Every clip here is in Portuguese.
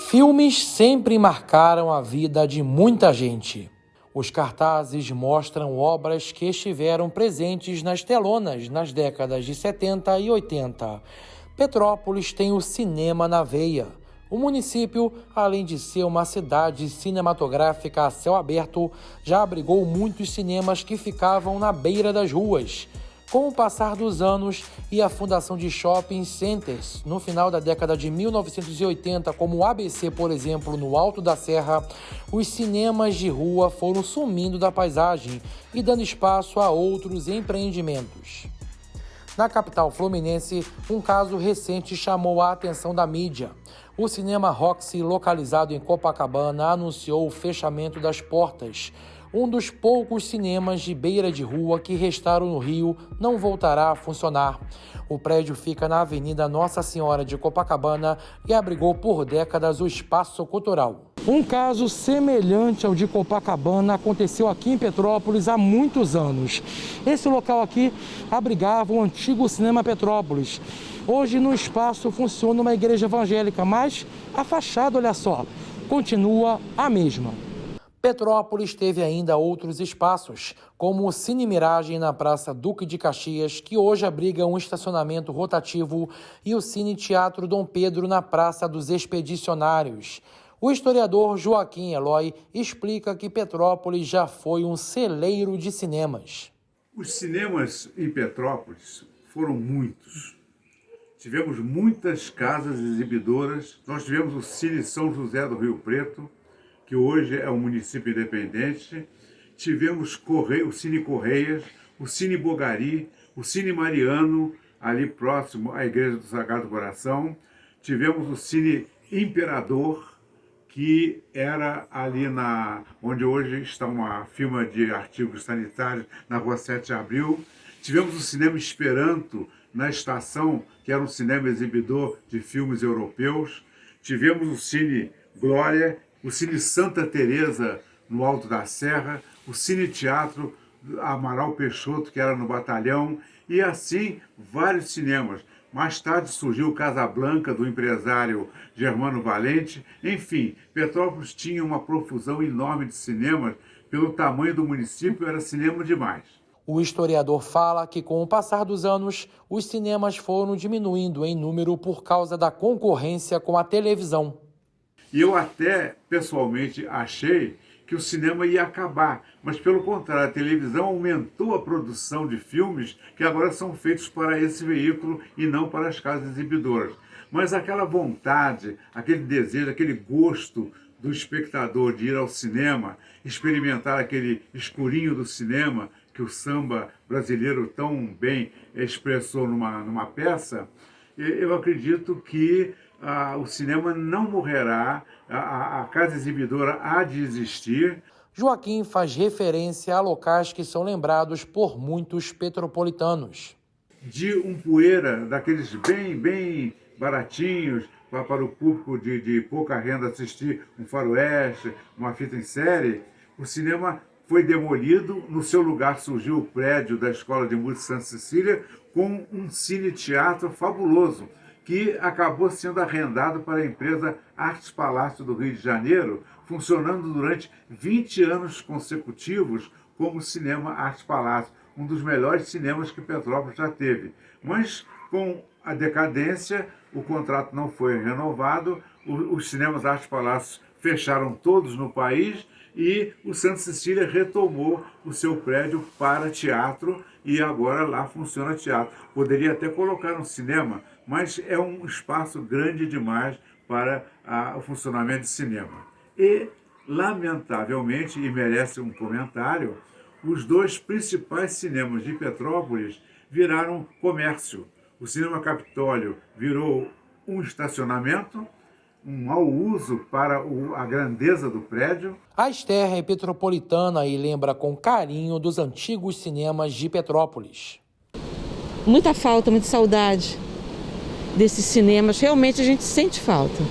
Filmes sempre marcaram a vida de muita gente. Os cartazes mostram obras que estiveram presentes nas telonas nas décadas de 70 e 80. Petrópolis tem o cinema na veia. O município, além de ser uma cidade cinematográfica a céu aberto, já abrigou muitos cinemas que ficavam na beira das ruas. Com o passar dos anos e a fundação de shopping centers no final da década de 1980, como o ABC, por exemplo, no Alto da Serra, os cinemas de rua foram sumindo da paisagem e dando espaço a outros empreendimentos. Na capital fluminense, um caso recente chamou a atenção da mídia. O Cinema Roxy, localizado em Copacabana, anunciou o fechamento das portas. Um dos poucos cinemas de beira de rua que restaram no Rio não voltará a funcionar. O prédio fica na Avenida Nossa Senhora de Copacabana e abrigou por décadas o espaço cultural. Um caso semelhante ao de Copacabana aconteceu aqui em Petrópolis há muitos anos. Esse local aqui abrigava o antigo Cinema Petrópolis. Hoje no espaço funciona uma igreja evangélica, mas a fachada, olha só, continua a mesma. Petrópolis teve ainda outros espaços, como o Cine Miragem na Praça Duque de Caxias, que hoje abriga um estacionamento rotativo, e o Cine Teatro Dom Pedro na Praça dos Expedicionários. O historiador Joaquim Eloy explica que Petrópolis já foi um celeiro de cinemas. Os cinemas em Petrópolis foram muitos. Tivemos muitas casas exibidoras. Nós tivemos o Cine São José do Rio Preto, que hoje é um município independente. Tivemos o Cine Correias, o Cine Bogari, o Cine Mariano, ali próximo à Igreja do Sagrado Coração. Tivemos o Cine Imperador, que era ali onde hoje está uma firma de artigos sanitários, na Rua 7 de Abril. Tivemos o Cinema Esperanto, na Estação, que era um cinema exibidor de filmes europeus. Tivemos o Cine Glória, o Cine Santa Teresa, no Alto da Serra, o Cine Teatro Amaral Peixoto, que era no Batalhão, e assim vários cinemas. Mais tarde surgiu o Casablanca, do empresário Germano Valente. Enfim, Petrópolis tinha uma profusão enorme de cinemas. Pelo tamanho do município, era cinema demais. O historiador fala que, com o passar dos anos, os cinemas foram diminuindo em número por causa da concorrência com a televisão. E eu até, pessoalmente, achei que o cinema ia acabar, mas pelo contrário, a televisão aumentou a produção de filmes que agora são feitos para esse veículo e não para as casas exibidoras. Mas aquela vontade, aquele desejo, aquele gosto do espectador de ir ao cinema, experimentar aquele escurinho do cinema que o samba brasileiro tão bem expressou numa peça, eu acredito que o cinema não morrerá, a casa exibidora há de existir. Joaquim faz referência a locais que são lembrados por muitos petropolitanos. De um poeira, daqueles bem baratinhos, para o público de pouca renda assistir um faroeste, uma fita em série, o cinema foi demolido. No seu lugar surgiu o prédio da Escola de Música Santa Cecília, com um cine-teatro fabuloso, que acabou sendo arrendado para a empresa Artes Palácio do Rio de Janeiro, funcionando durante 20 anos consecutivos como Cinema Artes Palácio, um dos melhores cinemas que Petrópolis já teve. Mas, com a decadência, o contrato não foi renovado, os cinemas Artes Palácio fecharam todos no país e o Santa Cecília retomou o seu prédio para teatro e agora lá funciona teatro. Poderia até colocar um cinema, mas é um espaço grande demais para o funcionamento de cinema. E, lamentavelmente, e merece um comentário, os dois principais cinemas de Petrópolis viraram comércio. O Cinema Capitólio virou um estacionamento, um mau uso para a grandeza do prédio. A Esther é petropolitana e lembra com carinho dos antigos cinemas de Petrópolis. Muita falta, muita saudade desses cinemas. Realmente a gente sente falta.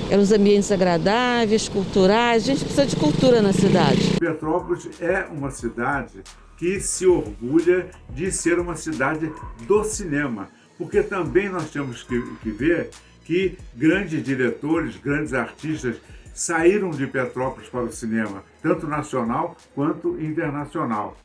Eram os ambientes agradáveis, culturais. A gente precisa de cultura na cidade. Petrópolis é uma cidade que se orgulha de ser uma cidade do cinema. Porque também nós temos que ver que grandes diretores, grandes artistas saíram de Petrópolis para o cinema, tanto nacional quanto internacional.